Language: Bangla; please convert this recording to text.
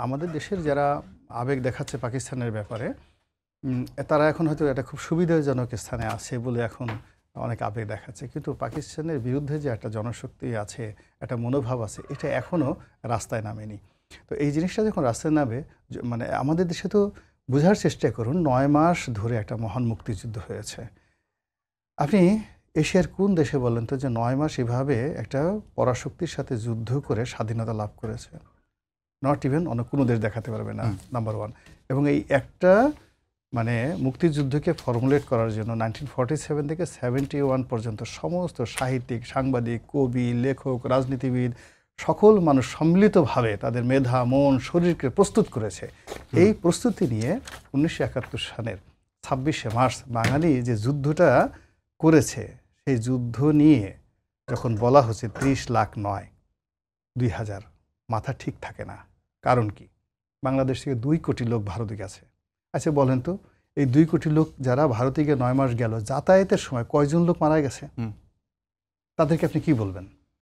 আমাদের দেশের যারা আবেগ দেখাচ্ছে পাকিস্তানের ব্যাপারে, তারা এখন হয়তো একটা খুব সুবিধাজনক স্থানে আছে বলে এখন অনেক আবেগ দেখাচ্ছে, কিন্তু পাকিস্তানের বিরুদ্ধে যে একটা জনশক্তি আছে, একটা মনোভাব আছে, এটা এখনও রাস্তায় নামেনি। তো এই জিনিসটা যখন রাস্তায় নামে, মানে আমাদের দেশে তো বোঝার চেষ্টা করুন, 9 মাস ধরে একটা মহান মুক্তিযুদ্ধ হয়েছে। আপনি এশিয়ার কোন দেশে বলেন তো যে 9 মাস এভাবে একটা পরাশক্তির সাথে যুদ্ধ করে স্বাধীনতা লাভ করেছে? নট ইভেন অন্য কোনো দেশ দেখাতে পারবে না, নাম্বার 1। এবং এই একটা মানে মুক্তিযুদ্ধকে ফর্মুলেট করার জন্য 1947 থেকে 71 পর্যন্ত সমস্ত সাহিত্যিক, সাংবাদিক, কবি, লেখক, রাজনীতিবিদ সকল মানুষ সম্মিলিতভাবে তাদের মেধা, মন, শরীরকে প্রস্তুত করেছে। এই প্রস্তুতি নিয়ে 1971 সালের 26শে মার্চ বাঙালি যে যুদ্ধটা করেছে, সেই যুদ্ধ নিয়ে যখন বলা হচ্ছে 30 লাখ নয় 2000, মাথা ঠিক থাকে না। কারণ কি? বাংলাদেশ থেকে 2 কোটি লোক ভারতে গেছে। আচ্ছা বলেন তো, এই 2 কোটি লোক যারা ভারতে গিয়ে 9 মাস গেল, যাতায়াতের সময় কয়জন লোক মারা গেছে? তাদেরকে আপনি কি বলবেন?